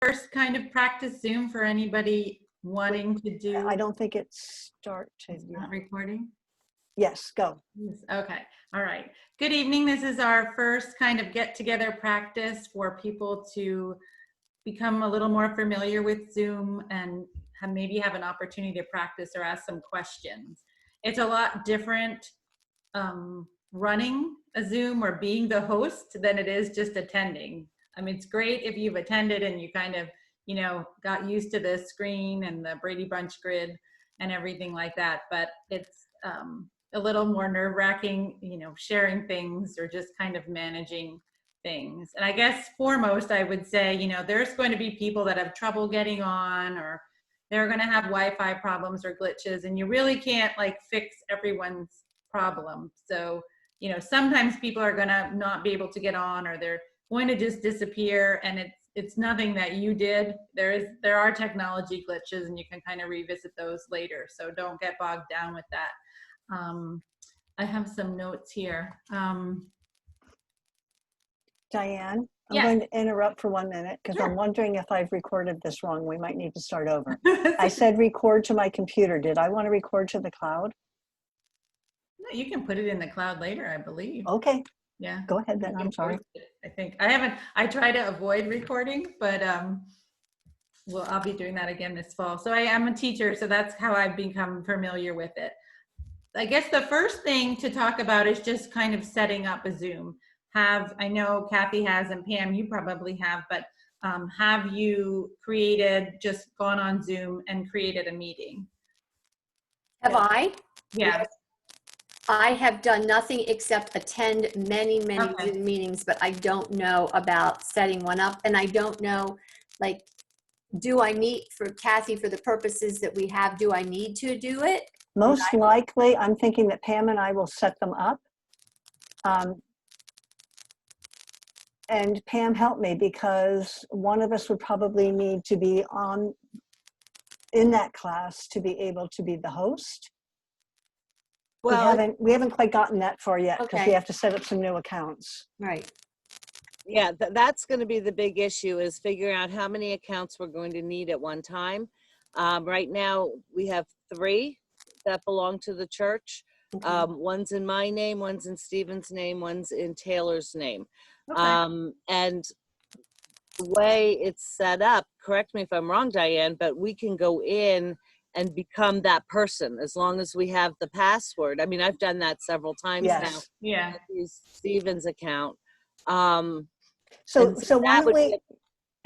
first kind of practice Zoom for anybody wanting to do? I don't think it started. It's not recording? Yes, go. Okay, all right. Good evening. This is our first kind of get-together practice for people to become a little more familiar with Zoom and maybe have an opportunity to practice or ask some questions. It's a lot different running a Zoom or being the host than it is just attending. I mean, it's great if you've attended and you kind of, you know, got used to the screen and the Brady Bunch grid and everything like that, but it's a little more nerve-wracking, you know, sharing things or just kind of managing things. And I guess foremost, I would say, you know, there's going to be people that have trouble getting on, or they're going to have Wi-Fi problems or glitches, and you really can't like fix everyone's problem. So, you know, sometimes people are going to not be able to get on, or they're going to just disappear, and it's nothing that you did. There are technology glitches, and you can kind of revisit those later. So don't get bogged down with that. I have some notes here. Diane, I'm Yes. going to interrupt for 1 minute because I'm wondering if I've recorded this wrong. We might need to start over. I said record to my computer. Did I want to record to the cloud? No, you can put it in the cloud later, I believe. Okay. Yeah. Go ahead then. I'm sorry. I think I try to avoid recording, but I'll be doing that again this fall. So I am a teacher, so that's how I've become familiar with it. I guess the first thing to talk about is just kind of setting up a Zoom. I know Kathy has, and Pam, you probably have, but have you just gone on Zoom and created a meeting? Have I? Yeah. Yes. I have done nothing except attend many Okay. Zoom meetings, but I don't know about setting one up. And I don't know, like, do I need, for Kathy, for the purposes that we have, do I need to do it? Most likely, I'm thinking that Pam and I will set them up. And Pam, help me, because one of us would probably need to be in that class to be able to be the host. Well, we haven't quite gotten that far yet because we Okay. have to set up some new accounts. Right. yeah, that's going to be the big issue, is figuring out how many accounts we're going to need at one time. Right now, we have 3 that belong to the church. Okay. One's in my name, one's in Stephen's name, one's in Taylor's name. Okay. And the way it's set up, correct me if I'm wrong, Diane, but we can go in and become that person as long as we have the password. I mean, I've done that several times now. Yes. Yeah. Use Stephen's account. So why don't we?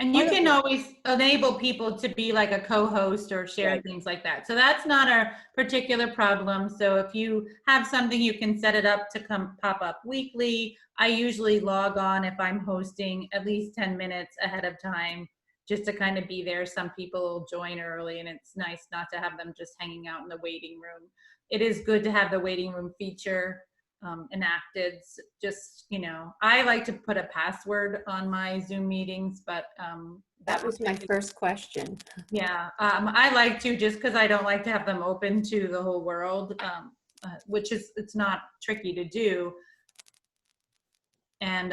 And you can always enable people to be like a co-host or share things like that. So that's not a particular problem. So if you have something, you can set it up to pop up weekly. I usually log on if I'm hosting at least 10 minutes ahead of time, just to kind of be there. Some people will join early, and it's nice not to have them just hanging out in the waiting room. It is good to have the waiting room feature enacted. Just, you know, I like to put a password on my Zoom meetings, but That was my first question. yeah, I like to, just because I don't like to have them open to the whole world, which it's not tricky to do. And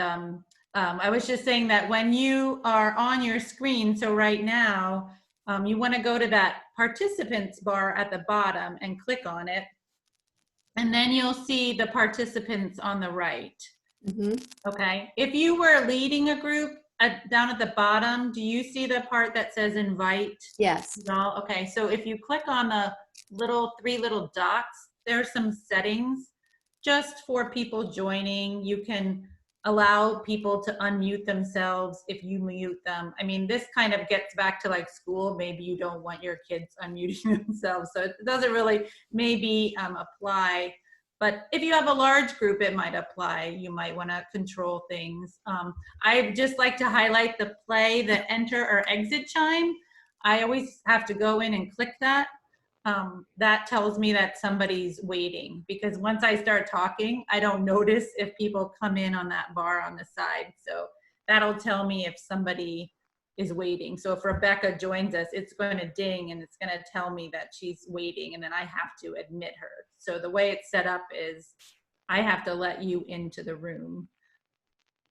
I was just saying that when you are on your screen, so right now, you want to go to that participants bar at the bottom and click on it. And then you'll see the participants on the right. Mm-hmm. Okay. If you were leading a group down at the bottom, do you see the part that says invite? Yes. No. Okay. So if you click on the 3 little dots, there's some settings just for people joining. You can allow people to unmute themselves if you mute them. I mean, this kind of gets back to like school. Maybe you don't want your kids unmuting themselves, so it doesn't really maybe apply. But if you have a large group, it might apply. You might want to control things. I just like to highlight the enter or exit chime. I always have to go in and click that. That tells me that somebody's waiting, because once I start talking, I don't notice if people come in on that bar on the side. So that'll tell me if somebody is waiting. So if Rebecca joins us, it's going to ding and it's going to tell me that she's waiting, and then I have to admit her. So the way it's set up is I have to let you into the room,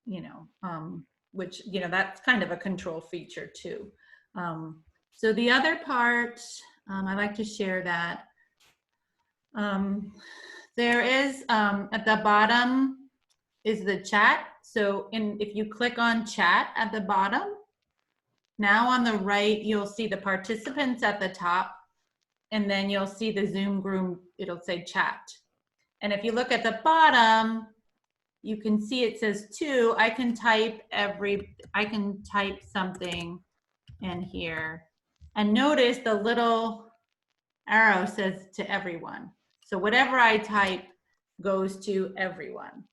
you know, which, you know, that's kind of a control feature too. So the other part, I like to share that. There is, at the bottom is the chat. So if you click on chat at the bottom, now on the right, you'll see the participants at the top, and then you'll see the Zoom group, it'll say chat. And if you look at the bottom, you can see it says two. I can type something in here. And notice the little arrow says to everyone. So whatever I type goes to everyone.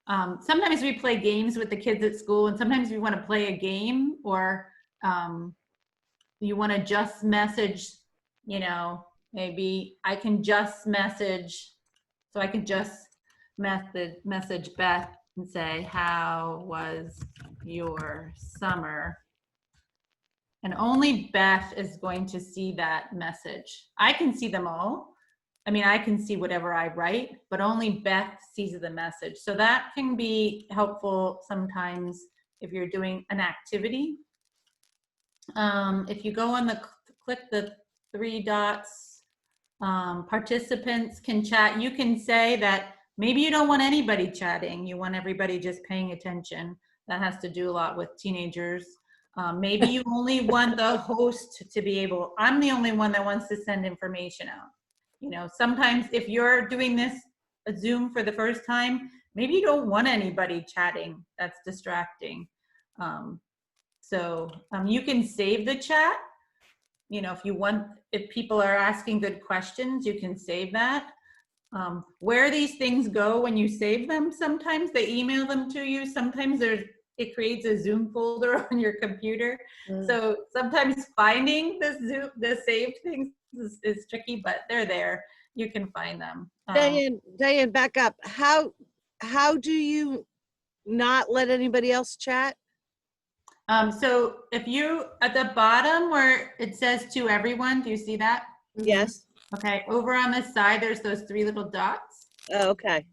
Sometimes we play games with the kids at school, and sometimes we want to play a game, or you want to just message, maybe I can just message, so I can just message Beth and say, how was your summer? And only Beth is going to see that message. I can see them all. I mean, I can see whatever I write, but only Beth sees the message. So that can be helpful sometimes if you're doing an activity. If you go on click the three dots, participants can chat. You can say that maybe you don't want anybody chatting. You want everybody just paying attention. That has to do a lot with teenagers. Maybe you only want the host to be able, I'm the only one that wants to send information out. Sometimes if you're doing this a Zoom for the first time, maybe you don't want anybody chatting. That's distracting. So you can save the chat. If people are asking good questions, you can save that. Where these things go when you save them, sometimes they email them to you. Sometimes it creates a Zoom folder on your computer. So sometimes finding the saved things is tricky, but they're there. You can find them. Diane, back up. How do you not let anybody else chat? So if you, at the bottom where it says to everyone, do you see that? Yes. Okay, over on the side, there's those three little dots. Oh, okay.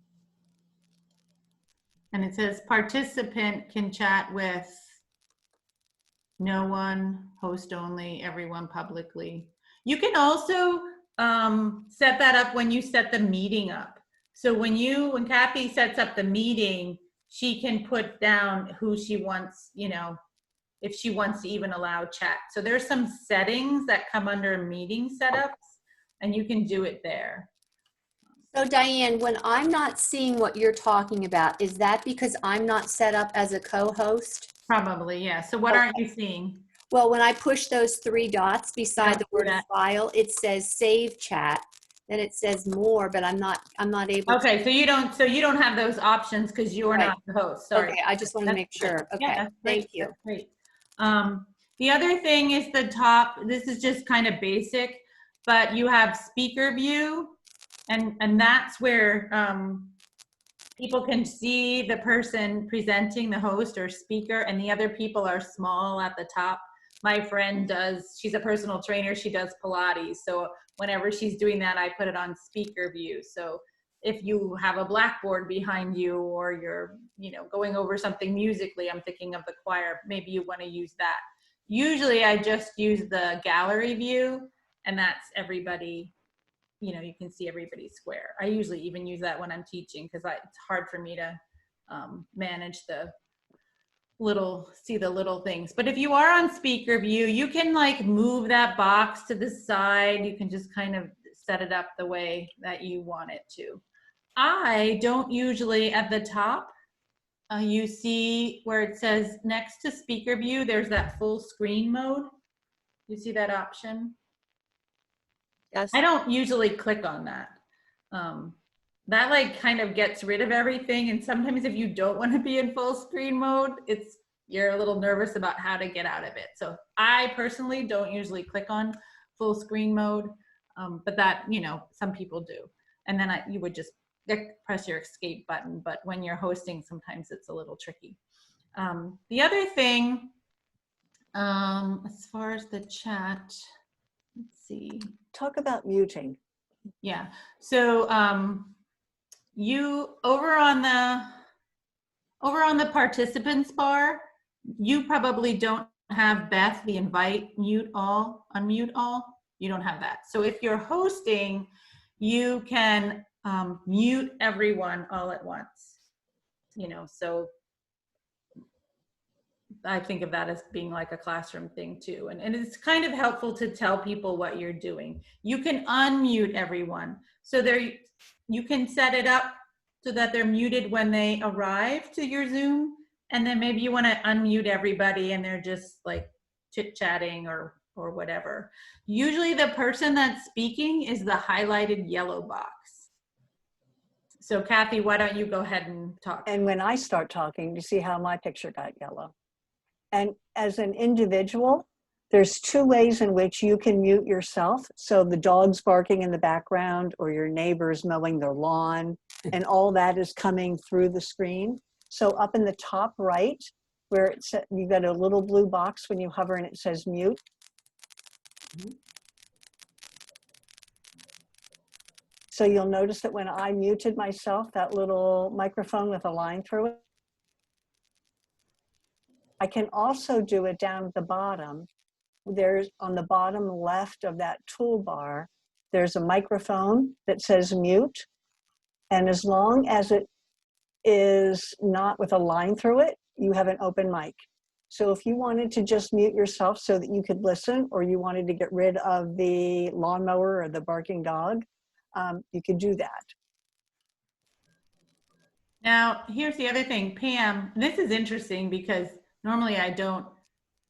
And it says participant can chat with no one, host only, everyone publicly. You can also set that up when you set the meeting up. So when Kathy sets up the meeting, she can put down who she wants, if she wants to even allow chat. So there's some settings that come under meeting setups, and you can do it there. So Diane, when I'm not seeing what you're talking about, is that because I'm not set up as a co-host? Probably, yeah. So what aren't you seeing? Well, when I push those three dots beside the word file, it says save chat. Then it says more, but I'm not able to. Okay, so you don't have those options because you are not the host. Sorry. Okay, I just want to make sure. Okay, Yeah, thank you. That's great. The other thing is the top, this is just kind of basic, but you have speaker view, and that's where people can see the person presenting, the host or speaker, and the other people are small at the top. My friend she's a personal trainer, she does Pilates, so whenever she's doing that, I put it on speaker view. So if you have a blackboard behind you, or you're going over something musically, I'm thinking of the choir, maybe you want to use that. Usually I just use the gallery view, and that's everybody, you can see everybody square. I usually even use that when I'm teaching because it's hard for me to manage the little things. But if you are on speaker view, you can move that box to the side. You can just kind of set it up the way that you want it to. I don't usually, at the top, you see where it says next to speaker view, there's that full screen mode. You see that option? Yes. I don't usually click on that. That kind of gets rid of everything. And sometimes if you don't want to be in full screen mode, you're a little nervous about how to get out of it. So I personally don't usually click on full screen mode, but that, some people do. And then you would just press your escape button. But when you're hosting, sometimes it's a little tricky. The other thing, as far as the chat, let's see. Talk about muting. Yeah. So you over on the participants bar, you probably don't have, Beth, the invite, mute all, unmute all. You don't have that. So if you're hosting, you can mute everyone all at once. You know, so I think of that as being like a classroom thing too. And it's kind of helpful to tell people what you're doing. You can unmute everyone. So you can set it up so that they're muted when they arrive to your Zoom. And then maybe you want to unmute everybody and they're just like chit-chatting or whatever. Usually the person that's speaking is the highlighted yellow box. So Kathy, why don't you go ahead and talk? And when I start talking, you see how my picture got yellow. And as an individual, there's two ways in which you can mute yourself. So the dog's barking in the background or your neighbor's mowing their lawn and all that is coming through the screen. So up in the top right, where it's, you got a little blue box when you hover and it says mute. So you'll notice that when I muted myself, that little microphone with a line through it, I can also do it down at the bottom. There's on the bottom left of that toolbar, there's a microphone that says mute. And as long as it is not with a line through it, you have an open mic. So if you wanted to just mute yourself so that you could listen, or you wanted to get rid of the lawnmower or the barking dog, you could do that. Now, here's the other thing, Pam, this is interesting because normally I don't,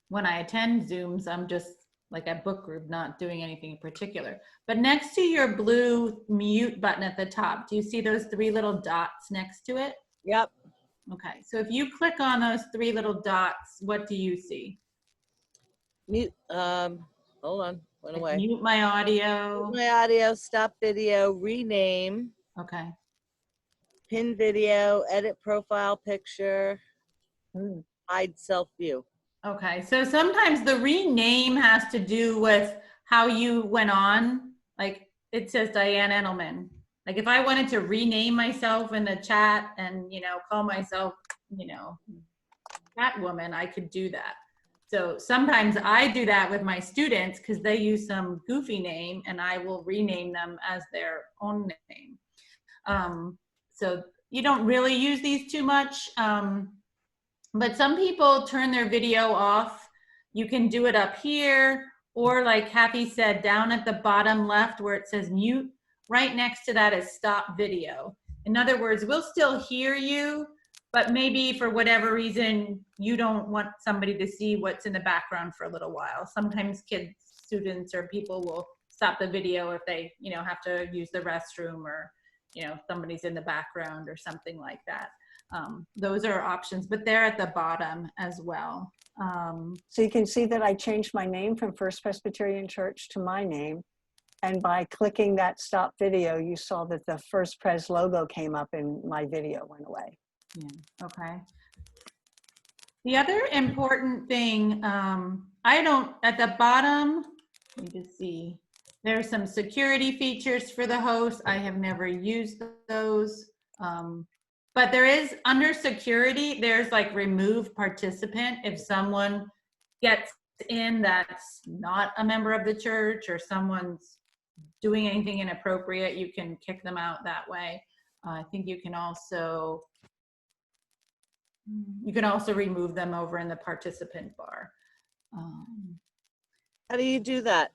when I attend Zooms, I'm just like a book group, not doing anything in particular. But next to your blue mute button at the top, do you see those three little dots next to it? Yep. Okay, so if you click on those three little dots, what do you see? Mute. Hold on. Went Like away. mute my audio. My audio, stop video, rename, Okay. pin video, edit profile picture, Mm. hide self view. Okay, so sometimes the rename has to do with how you went on. Like it says Diane Edelman. Like if I wanted to rename myself in the chat and, you know, call myself, you know, Catwoman, I could do that. So sometimes I do that with my students because they use some goofy name and I will rename them as their own name. So you don't really use these too much. But some people turn their video off. You can do it up here, or like Kathy said, down at the bottom left where it says mute, right next to that is stop video. In other words, we'll still hear you, but maybe for whatever reason, you don't want somebody to see what's in the background for a little while. Sometimes kids, students, or people will stop the video if they, you know, have to use the restroom or, you know, somebody's in the background or something like that. Those are options, but they're at the bottom as well. So you can see that I changed my name from First Presbyterian Church to my name. And by clicking that stop video, you saw that the First Pres logo came up and my video went away. Yeah, okay. The other important thing, at the bottom, let me just see, there's some security features for the host. I have never used those. But there is, under security, there's like remove participant. If someone gets in that's not a member of the church or someone's doing anything inappropriate, you can kick them out that way. I think you can also remove them over in the participant bar. How do you do that?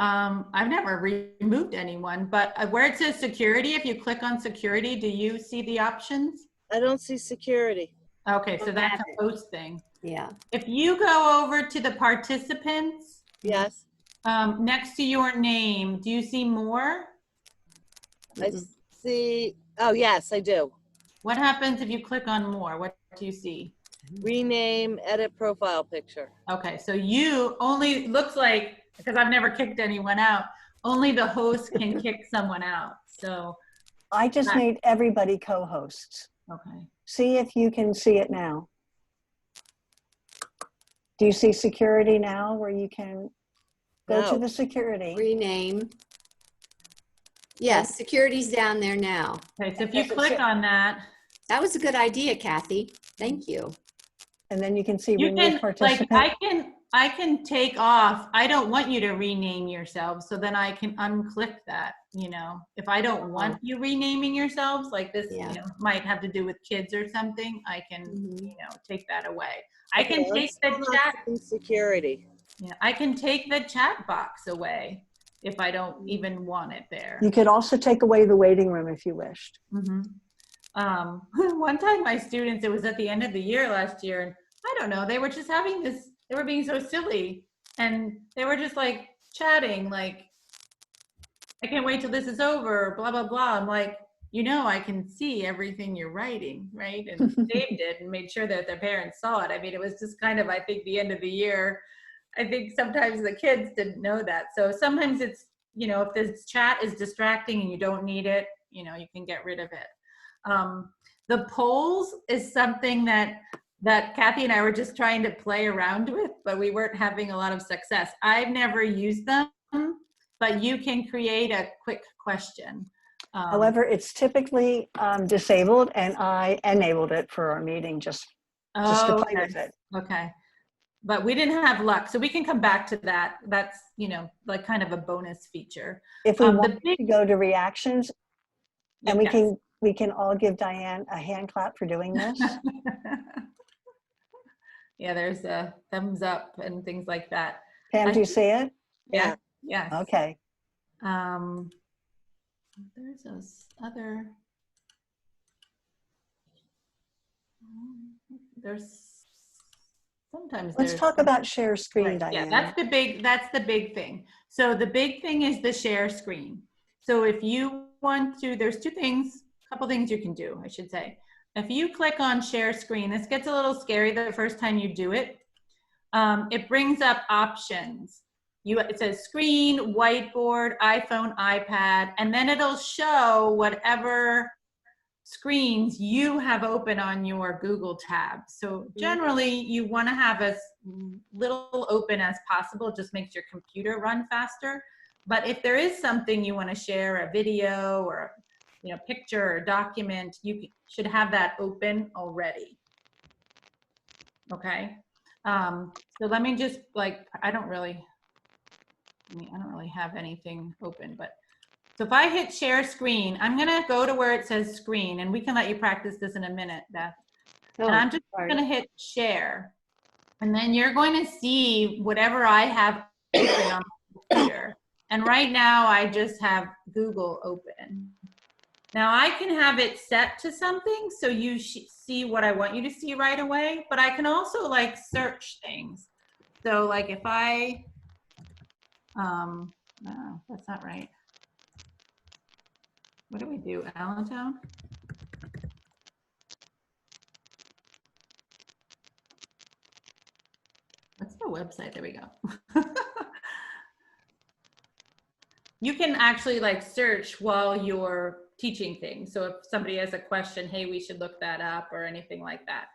I've never removed anyone, but where it says security, if you click on security, do you see the options? I don't see security. Okay, so Don't that's have a host thing. Yeah. If you go over to the participants, Yes. next to your name, do you see more? I see. Oh, yes, I do. What happens if you click on more? What do you see? Rename, edit profile picture. Okay, so you only, looks like, because I've never kicked anyone out, only the host can kick someone out. So I just made everybody co-hosts. okay. See if you can see it now. Do you see security now where you can go to No. the security? Rename. Yes, security's down there now. Okay, so if you click on that, That was a good idea, Kathy. Thank you. And then you can see You remove can, participant. like, I can take off, I don't want you to rename yourselves, so then I can unclick that, you know? If I don't want you renaming yourselves, like this, Yeah. you know, might have to do with kids or something, I can, Mhm. you know, take that away. I Okay, can take let's the go on chat, security. yeah, I can take the chat box away if I don't even want it there. You could also take away the waiting room if you wished. One time my students, it was at the end of the year last year, and I don't know, they were just having this, they were being so silly, and they were just like chatting, like, I can't wait till this is over, blah, blah, blah. I'm like, you know, I can see everything you're writing, right? And saved it and made sure that their parents saw it. I mean, it was just kind of, I think, the end of the year. I think sometimes the kids didn't know that. So sometimes it's, you know, if this chat is distracting and you don't need it, you know, you can get rid of it. The polls is something that Kathy and I were just trying to play around with, but we weren't having a lot of success. I've never used them, but you can create a quick question. However, it's typically disabled, and I enabled it for our meeting just to play with it. Okay. But we didn't have luck, so we can come back to that. That's, you know, like kind of a bonus feature. If we want to go to reactions, and we can all give Diane a hand clap for doing this. Yeah, there's a thumbs up and things like that. Pam, do you see it? Yeah. Yes. Okay. There's this other. There's sometimes. Let's talk about share screen, right. Diane. Yeah, that's the big thing. So the big thing is the share screen. So if you want to, there's two things, a couple things you can do, I should say. If you click on share screen, this gets a little scary the first time you do it. It brings up options. It says screen, whiteboard, iPhone, iPad, and then it'll show whatever screens you have open on your Google tab. So generally you want to have as little open as possible, just makes your computer run faster. But if there is something you want to share, a video or, you know, picture or document, you should have that open already. Okay. So let me just, like, I don't really have anything open, but so if I hit share screen, I'm gonna go to where it says screen, and we can let you practice this in a minute, Beth. And I'm just gonna hit share. And then you're going to see whatever I have open on my computer. And right now I just have Google open. Now I can have it set to something so you see what I want you to see right away, but I can also like search things. So like if I, no, that's not right. What do we do, Allentown? What's the website? There we go. You can actually like search while you're teaching things. So if somebody has a question, hey, we should look that up or anything like that.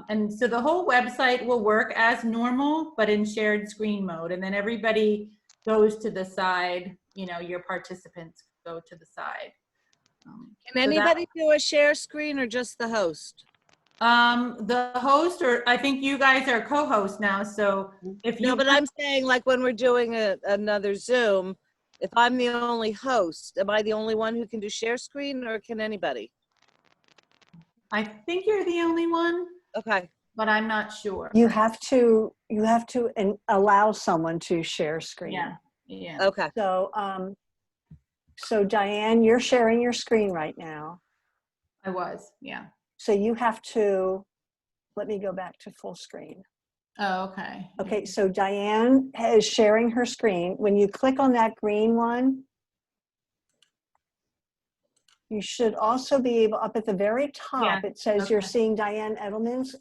And so the whole website will work as normal, but in shared screen mode. And then everybody goes to the side, you know, your participants go to the side. Can anybody do a share screen or just the host? The host, or I think you guys are co-host now. So if you, No, but I'm saying like when we're doing another Zoom, if I'm the only host, am I the only one who can do share screen or can anybody? I think you're the only one, Okay. but I'm not sure. You have to allow someone to share screen. Yeah. Yeah. Okay. So, so Diane, you're sharing your screen right now. I was, yeah. So you have to, let me go back to full screen. Oh, okay. Okay, so Diane is sharing her screen. When you click on that green one, you should also be able, up at the very top, Yeah, it says you're okay. seeing Diane Edelman's.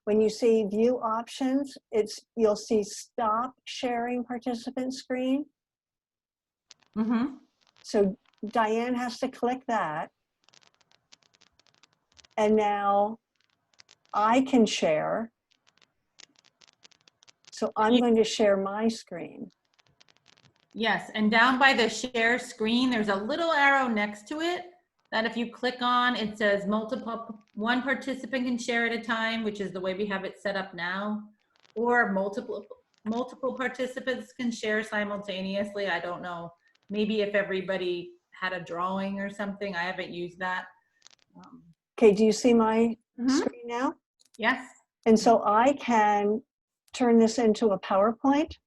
When you see view options, you'll see stop sharing participant screen. Mm-hmm. So Diane has to click that. And now I can share. So I'm going to share my screen. Yes, and down by the share screen, there's a little arrow next to it. that if you click on, it says one participant can share at a time, which is the way we have it set up now, or multiple participants can share simultaneously. I don't know. Maybe if everybody had a drawing or something. I haven't used that. Okay, do you see my Mhm. screen now? Yes. And so I can turn this into a PowerPoint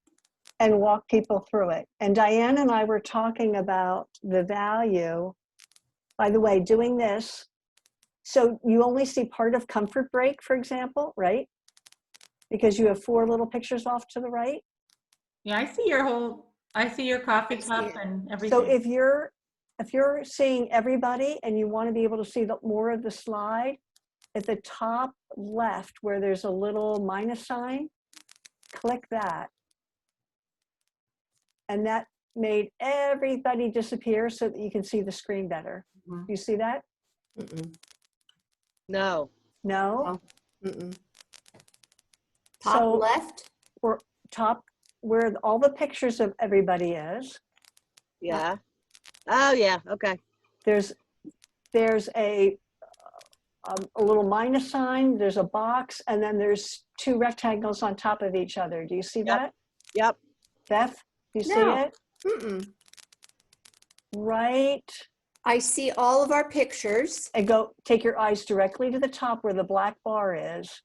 and walk people through it. And Diane and I were talking about the value, by the way, doing this. So you only see part of comfort break, for example, right? Because you have 4 little pictures off to the right. Yeah, I see your coffee I see cup it. and So everything. if you're seeing everybody and you want to be able to see more of the slide, at the top left where there's a little minus sign, click that. And that made everybody disappear so that you can see the screen better. Mhm. Do you see that? Mm-mm. No? No. Oh, mm-mm. Top So left? we're top where all the pictures of everybody is. Yeah. Oh, yeah. Okay. There's a little minus sign, there's a box, and then there's 2 rectangles on top of each other. Do you see Yep. that? Yep. Beth, do you see No. it? Mm-mm. Right. I see all of our pictures. And take your eyes directly to the top where the black bar is.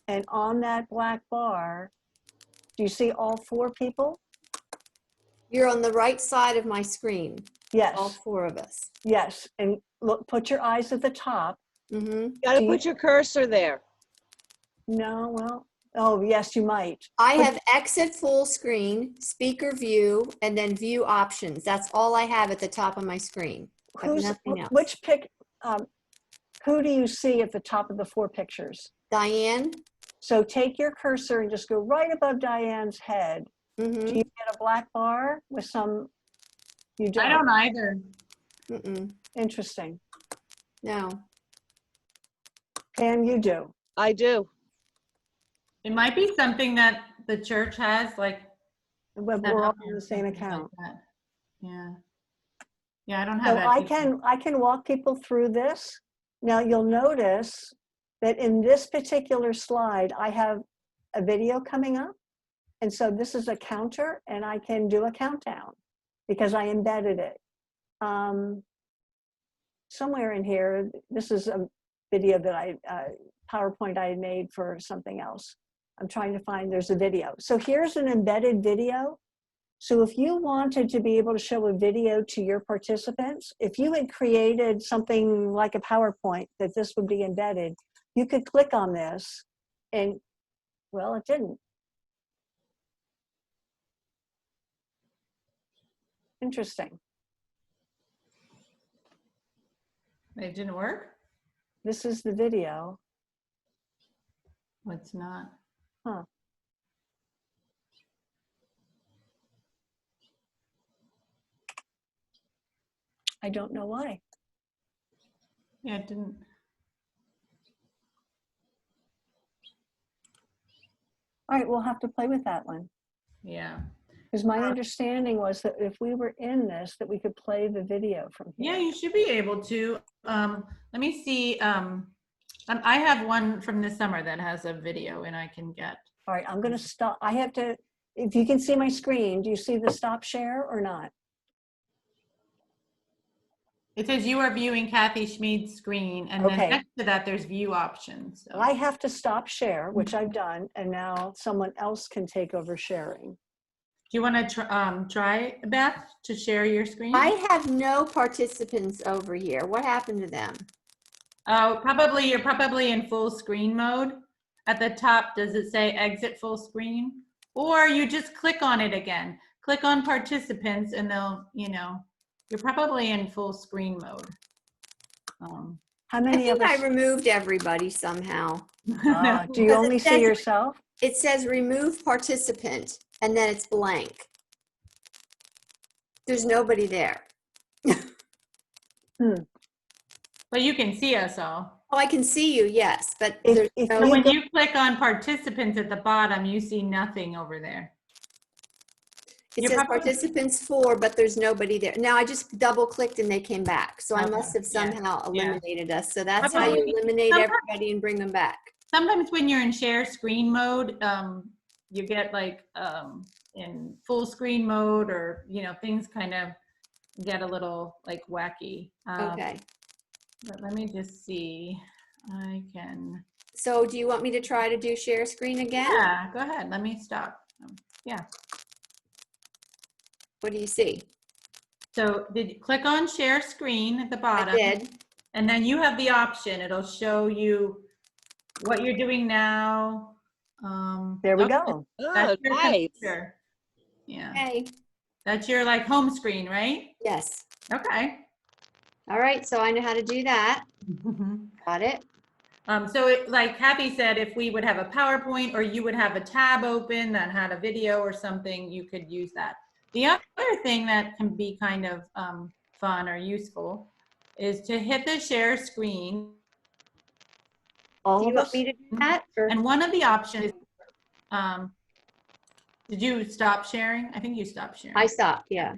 And on that black bar, do you see all 4 people? You're on the right side of my screen, Yes. all 4 of us. Yes. And look, put your eyes at the top. Mm-hmm. Got to Do you- put your cursor there. No, well, oh, yes, you might. I Put- have exit full screen, speaker view, and then view options. That's all I have at the top of my screen. I have nothing else. Who do you see at the top of the 4 pictures? Diane? So take your cursor and just go right above Diane's head. Mm-hmm. Do you get a black bar with some, you don't? I don't either. Mm-mm. Interesting. No. Pam, you do. I do. It might be something that the church has, like, We're set all up on or the same something like account. that. Yeah. Yeah, I don't have So that. I can walk people through this. Now you'll notice that in this particular slide, I have a video coming up. And so this is a counter and I can do a countdown because I embedded it. Somewhere in here, this is a video that PowerPoint I had made for something else. I'm trying to find, there's a video. So here's an embedded video. So if you wanted to be able to show a video to your participants, if you had created something like a PowerPoint that this would be embedded, you could click on this and, well, it didn't. Interesting. It didn't work? This is the video. Well, it's not. Huh. I don't know why. Yeah, it didn't. All right, we'll have to play with that one. Yeah. Because my understanding was that if we were in this, that we could play the video from here. Yeah, you should be able to. Let me see. I have one from this summer that has a video and I can get. All right, I'm going to stop. I have to, if you can see my screen, do you see the stop share or not? It says you are viewing Kathy Schmid's screen, and then Okay. next to that there's view options. So. I have to stop share, which I've done, and now someone else can take over sharing. Do you want to try, Beth, to share your screen? I have no participants over here. What happened to them? Oh, you're probably in full screen mode. At the top, does it say exit full screen? Or you just click on it again. Click on participants and they'll, you're probably in full screen mode. How I many think of I us? removed everybody somehow. Do you Because only it see says- yourself? It says remove participant, and then it's blank. There's nobody there. But you can see us all. Oh, I can see you, yes, but If- there's if no, So you when go- you click on participants at the bottom, you see nothing over there. It You're says probably- participants 4, but there's nobody there. Now I just double clicked and they came back. So I Okay, must have yeah, somehow yeah. eliminated us. So that's how you Probably- eliminate sometimes- everybody and bring them back. Sometimes when you're in share screen mode, you get like in full screen mode, or things kind of get a little like wacky. Okay. But let me just see. I can. So do you want me to try to do share screen again? Yeah, go ahead. Let me stop. Yeah. What do you see? So click on share screen at the I bottom, did. and then you have the option. It'll show you what you're doing now. There we okay, go. Oh, That's your nice. computer. Yeah, Okay. that's your like home screen, right? Yes. Okay. All right. So I know how to do that. Got it. So like Kathy said, if we would have a PowerPoint or you would have a tab open that had a video or something, you could use that. The other thing that can be kind of fun or useful is to hit the share screen. Do All you of want us? me to do that? Or And one of the options, did you stop sharing? I think you stopped sharing. I stopped. Yeah.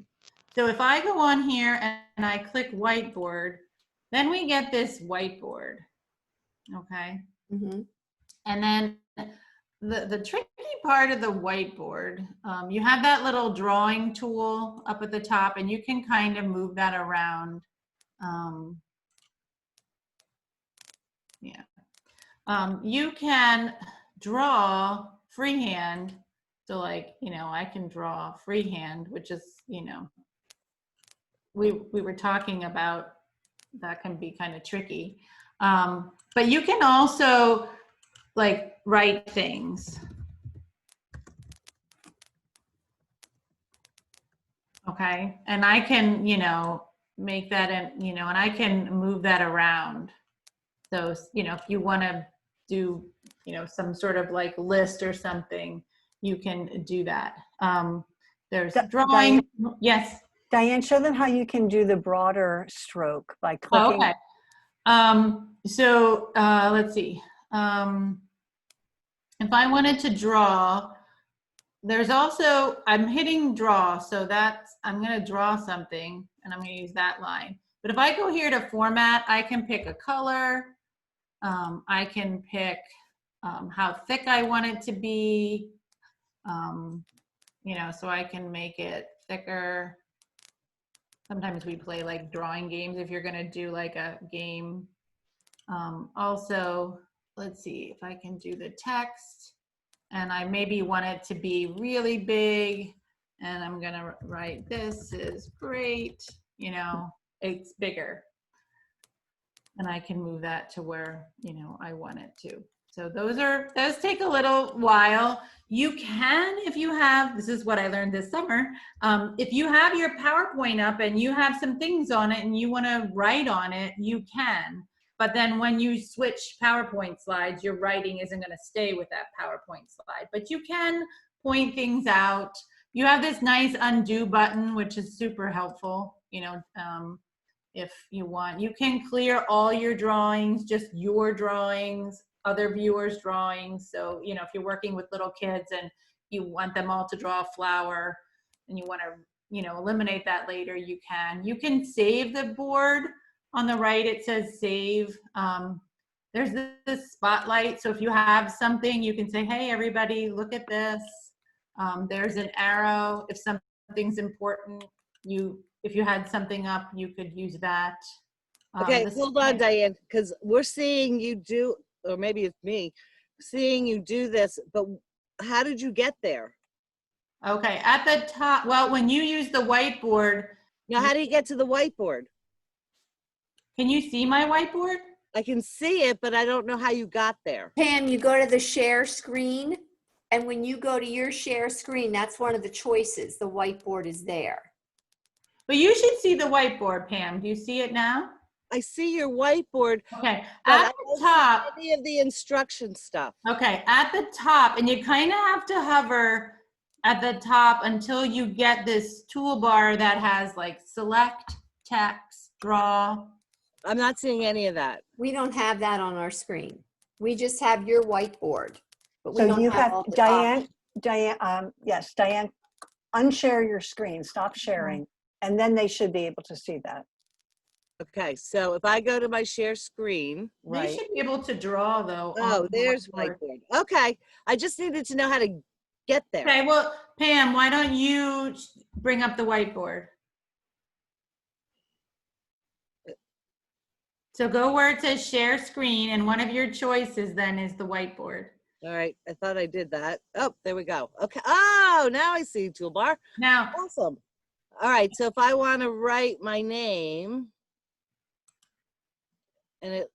So if I go on here and I click whiteboard, then we get this whiteboard, okay? Mm-hmm. And then the tricky part of the whiteboard, you have that little drawing tool up at the top, and you can kind of move that around. Yeah. You can draw freehand. So like, I can draw freehand, which is, we were talking about, that can be kind of tricky. But you can also like write things. Okay, and I can, make that and I can move that around. So, if you want to do, some sort of like list or something, you can do that. There's drawing. Yes. Diane, show them how you can do the broader stroke by Oh, clicking. okay. So let's see. If I wanted to draw, there's also, I'm hitting draw, so I'm going to draw something, and I'm going to use that line. But if I go here to format, I can pick a color. I can pick how thick I want it to be. So I can make it thicker. Sometimes we play like drawing games if you're going to do like a game. Also, let's see if I can do the text, and I maybe want it to be really big, and I'm going to write, "This is great." It's bigger, and I can move that to where I want it to. So those take a little while. You can, if you have, this is what I learned this summer, if you have your PowerPoint up and you have some things on it and you want to write on it, you can. But then when you switch PowerPoint slides, your writing isn't going to stay with that PowerPoint slide. But you can point things out. You have this nice undo button, which is super helpful. If you want, you can clear all your drawings, just your drawings, other viewers' drawings. So, if you're working with little kids and you want them all to draw a flower and you want to, eliminate that later, you can. You can save the board. On the right, it says save. There's this spotlight. So if you have something, you can say, "Hey, everybody, look at this." There's an arrow. If something's important, if you had something up, you could use that. Okay, hold on, Diane, because we're seeing you do, or maybe it's me, seeing you do this, but how did you get there? Okay, at the top, well, when you use the whiteboard, Now, how do you get to the whiteboard? can you see my whiteboard? I can see it, but I don't know how you got there. Pam, you go to the share screen, and when you go to your share screen, that's one of the choices. The whiteboard is there. But you should see the whiteboard, Pam. Do you see it now? I see your whiteboard, Okay, but I at don't the top. see any of the instruction stuff. Okay, at the top, and you kind of have to hover at the top until you get this toolbar that has like select, text, draw. I'm not seeing any of that. We don't have that on our screen. We just have your whiteboard. But we So don't you have, all the Diane, yes, Diane, unshare your screen, stop sharing, and then they should be able to see that. Okay, so if I go to my share screen, They Right. should be able to draw though. oh, on the there's whiteboard. whiteboard. Okay, I just needed to know how to get there. Okay, well, Pam, why don't you bring up the whiteboard? So go where it says share screen, and one of your choices then is the whiteboard. All right, I thought I did that. Oh, there we go. Okay. Oh, now I see toolbar. Now, Awesome. All right, so if I want to write my name, and it,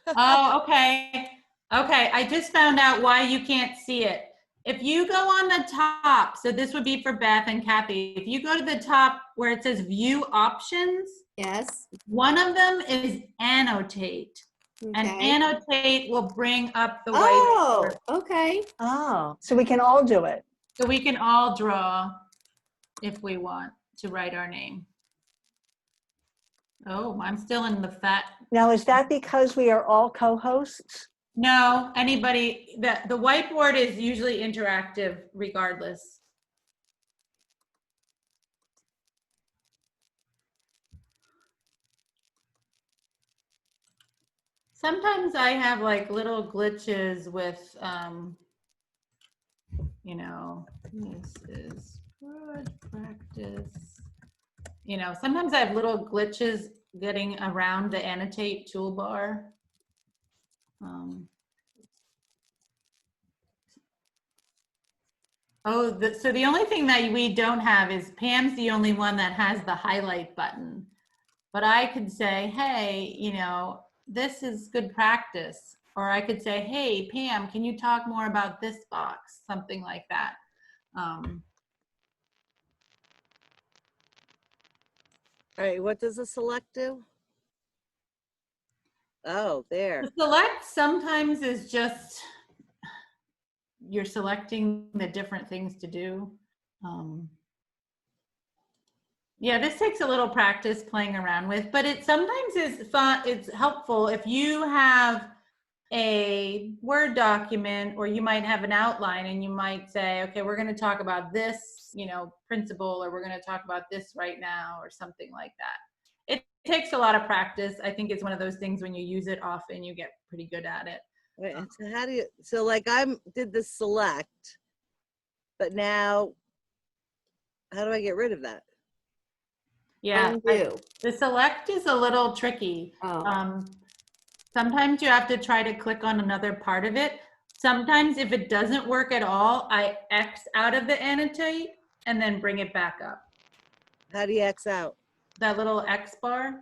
oh, okay. Okay, I just found out why you can't see it. If you go on the top, so this would be for Beth and Kathy. If you go to the top where it says view options, Yes. one of them is annotate. And Okay. annotate will bring up the Oh, whiteboard. okay. Oh, so we can all do it. So we can all draw if we want to write our name. Oh, I'm still in the fat. Now, is that because we are all co-hosts? No, anybody, the whiteboard is usually interactive regardless. Sometimes I have like little glitches with, you know, this is good practice. You know, sometimes I have little glitches getting around the annotate toolbar. Oh, so the only thing that we don't have is Pam's the only one that has the highlight button. But I could say, hey, you know, this is good practice. Or I could say, hey, Pam, can you talk more about this box? Something like that. all right, what does the select do? Oh, there. The select sometimes is just, you're selecting the different things to do. Yeah, this takes a little practice playing around with, but it sometimes is fun. It's helpful if you have a Word document, or you might have an outline and you might say, okay, we're going to talk about this, you know, principle, or we're going to talk about this right now, or something like that. It takes a lot of practice. I think it's one of those things when you use it often, you get pretty good at it. Wait, and so how do you, so like did the select, but now, how do I get rid of that? Yeah, Undo. the select is a little tricky. Oh. Sometimes you have to try to click on another part of it. Sometimes if it doesn't work at all, I X out of the annotate and then bring it back up. How do you X out? That little X bar?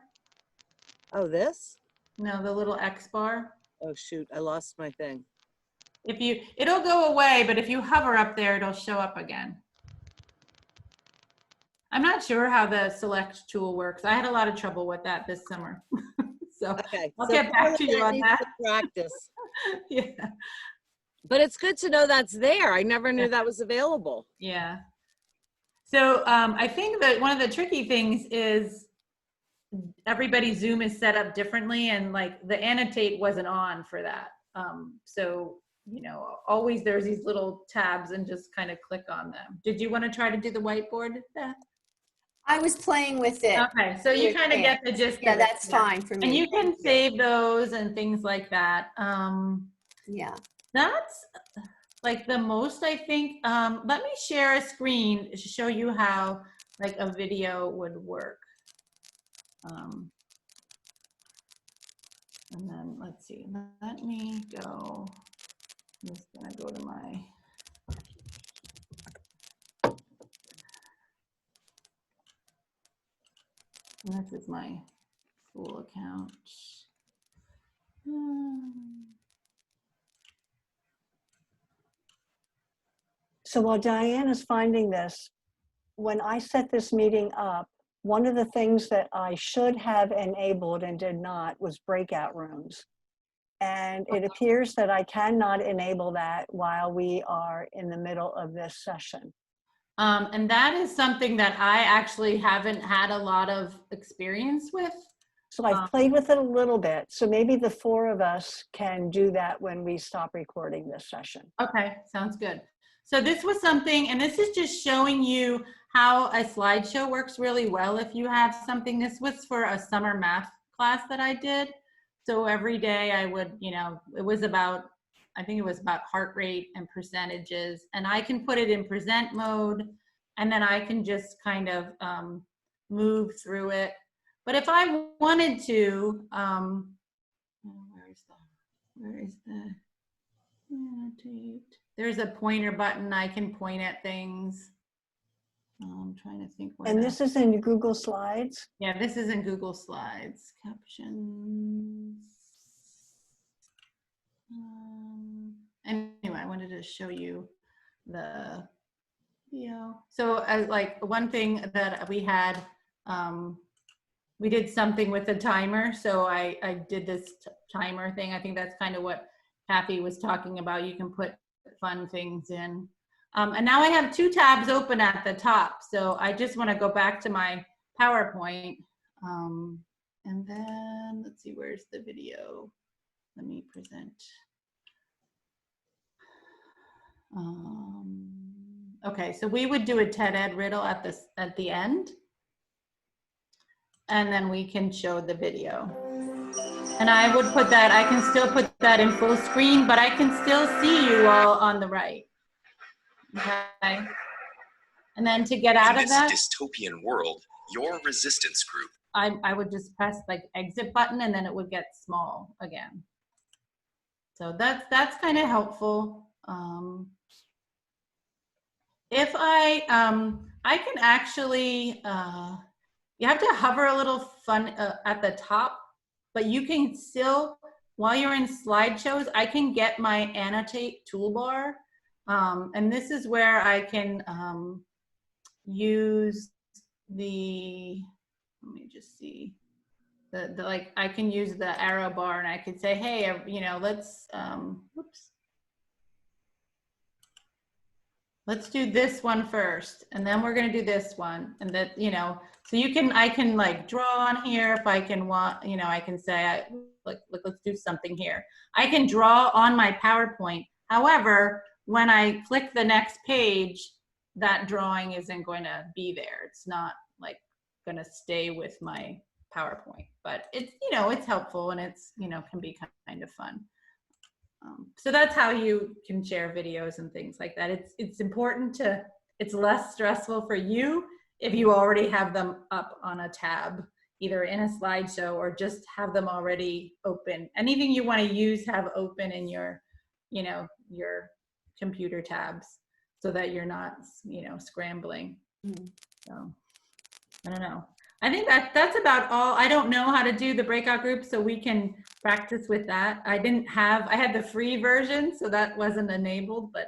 Oh, this? No, the little X bar. Oh, shoot, I lost my thing. It'll go away, but if you hover up there, it'll show up again. I'm not sure how the select tool works. I had a lot of trouble with that this summer. So Okay. I'll so get part back of to you on needs that. to Practice. Yeah. But it's good to know that's there. I never knew that was available. Yeah. So I think that one of the tricky things is everybody's Zoom is set up differently, and like the annotate wasn't on for that. So, you know, always there's these little tabs and just kind of click on them. Did you want to try to do the whiteboard, Beth? I was playing with it. Okay, so you kind of get the gist Yeah, of it. that's fine for me. And you can Thank save those and things like that. Yeah. That's like the most, I think. Let me share a screen to show you how like a video would work. And then let's see, let me go. I'm just gonna go to my. And this is my school account. So while Diane is finding this, when I set this meeting up, one of the things that I should have enabled and did not was breakout rooms. And it appears that I cannot enable that while we are in the middle of this session. And that is something that I actually haven't had a lot of experience with. So I've played with it a little bit. So maybe the four of us can do that when we stop recording this session. Okay, sounds good. So this was something, and this is just showing you how a slideshow works really well if you have something. This was for a summer math class that I did. So every day I would, it was about, I think it was about heart rate and percentages, and I can put it in present mode, and then I can just kind of move through it. But if I wanted to, where is the annotate? There's a pointer button. I can point at things. I'm trying to think where. And this is in Google Slides? Yeah, this is in Google Slides. Captions. Anyway, I wanted to show you the video. So like one thing that we had, we did something with a timer. So I did this timer thing. I think that's kind of what Kathy was talking about. You can put fun things in. And now I have 2 tabs open at the top. So I just want to go back to my PowerPoint. And then let's see, where's the video? Let me present. Okay, so we would do a TED Ed riddle at the end. And then we can show the video. And I would put that, I can still put that in full screen, but I can still see you all on the right. Okay. And then to get out of that, dystopian world, your resistance group. I would just press like exit button, and then it would get small again. So that's kind of helpful. If I can actually, you have to hover a little fun at the top, but you can still, while you're in slideshows, I can get my annotate toolbar. And this is where I can use the, let me just see, the like, I can use the arrow bar, and I could say, hey, let's, whoops. Let's do this one first, and then we're gonna do this one, and that, so I can like draw on here if I can I can say, let's do something here. I can draw on my PowerPoint. However, when I click the next page, that drawing isn't going to be there. It's not like gonna stay with my PowerPoint, but it's, it's helpful, and it's, can be kind of fun. So that's how you can share videos and things like that. It's important it's less stressful for you if you already have them up on a tab, either in a slideshow or just have them already open. Anything you want to use, have open in your, your computer tabs, so that you're not, scrambling. So I don't know. I think that's about all. I don't know how to do the breakout groups, so we can practice with that. I had the free version, so that wasn't enabled, but.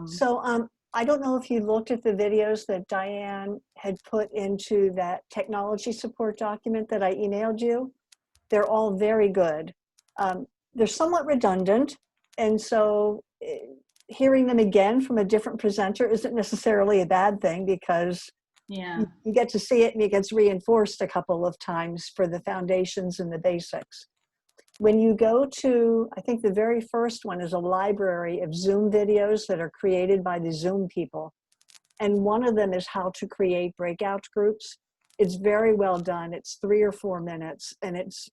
So I don't know if you looked at the videos that Diane had put into that technology support document that I emailed you. They're all very good. They're somewhat redundant, and so hearing them again from a different presenter isn't necessarily a bad thing, because Yeah. you get to see it and it gets reinforced a couple of times for the foundations and the basics. When you go to, I think the very first one is a library of Zoom videos that are created by the Zoom people. And one of them is how to create breakout groups. It's very well done. It's 3 or 4 minutes, and it's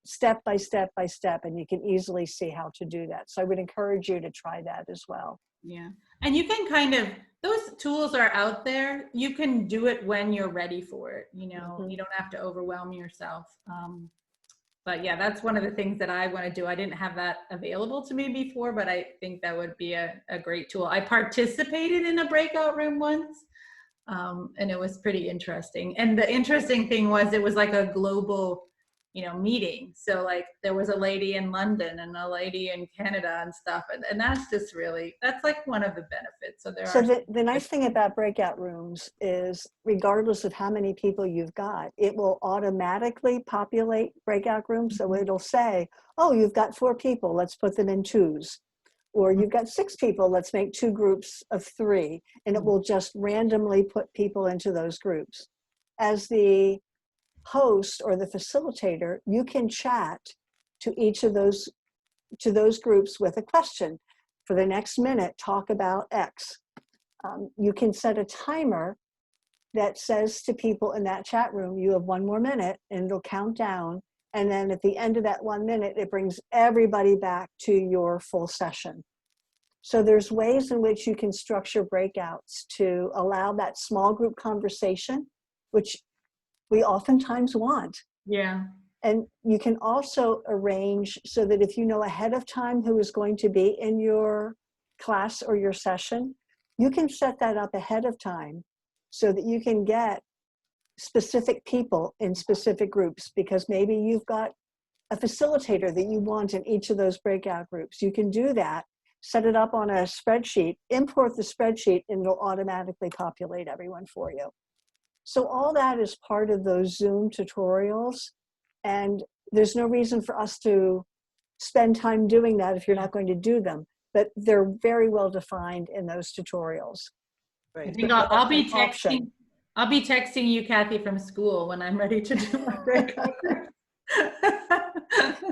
step by step by step, and you can easily see how to do that. So I would encourage you to try that as well. Yeah. And you can those tools are out there. You can do it when you're ready for it. You don't have to overwhelm yourself. But yeah, that's one of the things that I want to do. I didn't have that available to me before, but I think that would be a great tool. I participated in a breakout room once, and it was pretty interesting. And the interesting thing was, it was like a global, meeting. So like there was a lady in London and a lady in Canada and stuff. And that's just that's like one of the benefits. So the nice thing about breakout rooms is, regardless of how many people you've got, it will automatically populate breakout rooms. So it'll say, oh, you've got 4 people, let's put them in 2s. Or you've got 6 people, let's make 2 groups of 3. And it will just randomly put people into those groups. As the host or the facilitator, you can chat to each of those groups with a question. for the next minute, talk about X. You can set a timer that says to people in that chat room, you have 1 more minute, and it'll count down. And then at the end of that 1 minute, it brings everybody back to your full session. So there's ways in which you can structure breakouts to allow that small group conversation, which we oftentimes want. Yeah. And you can also arrange so that if you know ahead of time who is going to be in your class or your session, you can set that up ahead of time so that you can get specific people in specific groups, because maybe you've got a facilitator that you want in each of those breakout groups. You can do that, set it up on a spreadsheet, import the spreadsheet, and it'll automatically populate everyone for you. So all that is part of those Zoom tutorials. And there's no reason for us to spend time doing that if you're not going to do them. But they're very well defined in those tutorials. I Right. think I'll be An option. texting. I'll be texting you, Kathy, from school when I'm ready to do my breakout.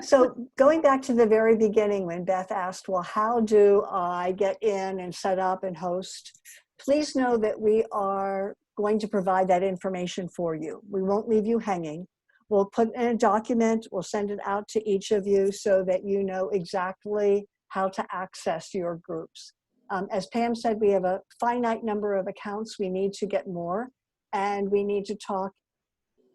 So going back to the very beginning when Beth asked, well, how do I get in and set up and host? Please know that we are going to provide that information for you. We won't leave you hanging. We'll put in a document, we'll send it out to each of you so that you know exactly how to access your groups. As Pam said, we have a finite number of accounts. We need to get more, and we need to talk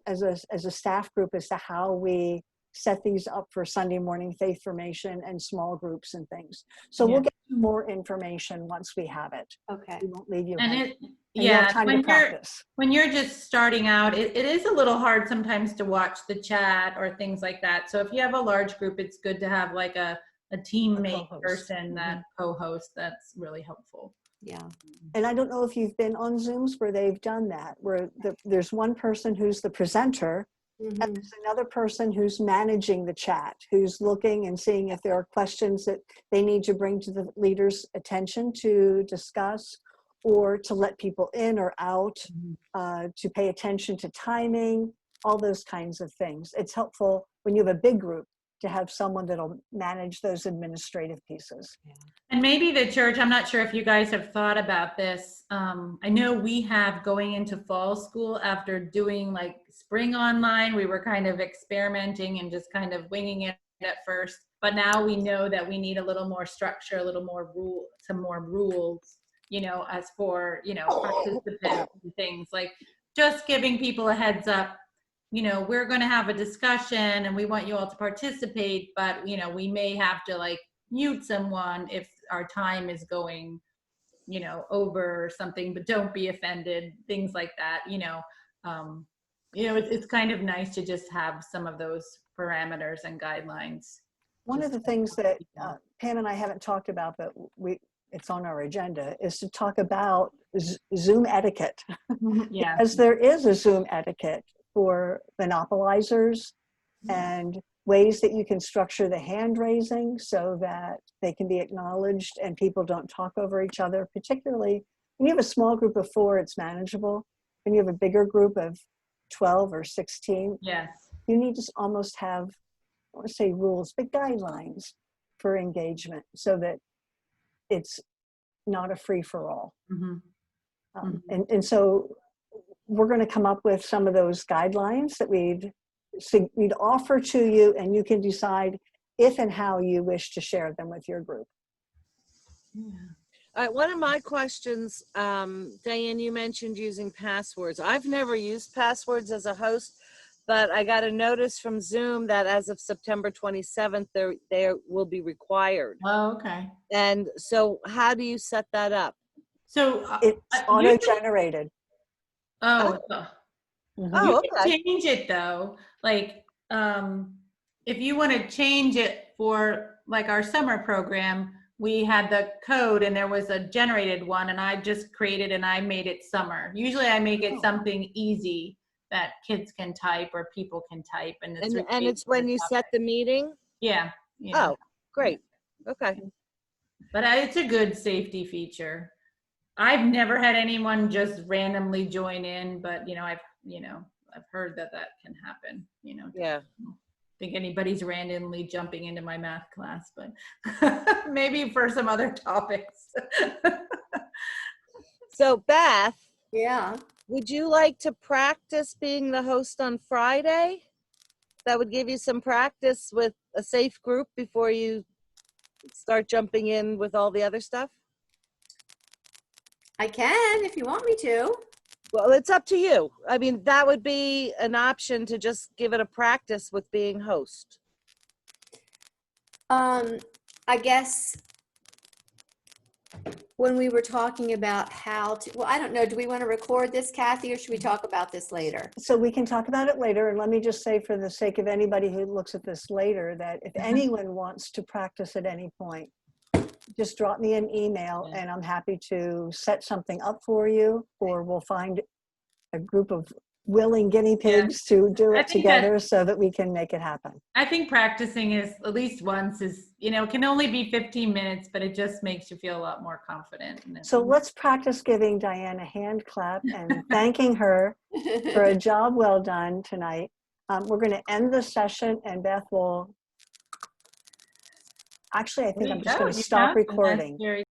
as a staff group as to how we set these up for Sunday morning faith formation and small groups and things. So Yeah. we'll get you more information once we have it. Okay. We won't leave you And hanging. it, And you'll have yeah, time to practice. when you're just starting out, it is a little hard sometimes to watch the chat or things like that. So if you have a large group, it's good to have like a teammate co-host. person that co-hosts. That's really helpful. Yeah. And I don't know if you've been on Zooms where they've done that, where there's one person who's the presenter, and Mhm. there's another person who's managing the chat, who's looking and seeing if there are questions that they need to bring to the leader's attention to discuss, or to let people in or out, to pay attention to timing, all those kinds of things. It's helpful when you have a big group to have someone that'll manage those administrative pieces. And maybe the church, I'm not sure if you guys have thought about this. I know we have going into fall school after doing like spring online, we were kind of experimenting and just kind of winging it at first. But now we know that we need a little more structure, a little more some more rules, you know, as for, you know, participants and things, like just giving people a heads up. You know, we're going to have a discussion and we want you all to participate, but, you know, we may have to like mute someone if our time is going, you know, over or something, but don't be offended, things like that, you know. It's kind of nice to just have some of those parameters and guidelines. One of the things that Pam and I haven't talked about, but it's on our agenda, is to talk about Zoom etiquette. Yeah. Because there is a Zoom etiquette for monopolizers and ways that you can structure the hand raising so that they can be acknowledged and people don't talk over each other. Particularly when you have a small group of 4, it's manageable. When you have a bigger group of 12 or 16, Yes. you need to almost have, I want to say rules, but guidelines for engagement so that it's not a free-for-all. Mm-hmm. And so we're going to come up with some of those guidelines that we'd offer to you, and you can decide if and how you wish to share them with your group. Yeah. All right, one of my questions, Diane, you mentioned using passwords. I've never used passwords as a host, but I got a notice from Zoom that as of September 27th, they will be required. Oh, okay. And so how do you set that up? So It's you can- auto-generated. Oh, Mhm. Oh, you okay. can change it though. Like, if you want to change it for like our summer program, we had the code and there was a generated one, and I just created and I made it summer. Usually I make it something easy that kids can type or people can type, and it's And it's when you set the meeting? yeah. Yeah. Oh, great. Okay. But it's a good safety feature. I've never had anyone just randomly join in, but I've heard that can happen, Yeah. think anybody's randomly jumping into my math class, but maybe for some other topics. So Beth, Yeah. would you like to practice being the host on Friday? That would give you some practice with a safe group before you start jumping in with all the other stuff. I can if you want me to. Well, it's up to you. I mean, that would be an option to just give it a practice with being host. I guess when we were talking about how to, well, I don't know, do we want to record this, Kathy, or should we talk about this later? So we can talk about it later. And let me just say, for the sake of anybody who looks at this later, that if anyone wants to practice at any point, just drop me an email and I'm happy to set something up for you, or we'll find a group of willing guinea pigs to do I it think that- together so that we can make it happen. I think practicing is at least once is, you know, it can only be 15 minutes, but it just makes you feel a lot more confident. And So let's practice giving Diane a hand clap and thanking her for a job well done tonight. We're going to end the session, and Beth will, actually, I think I'm just going to stop recording.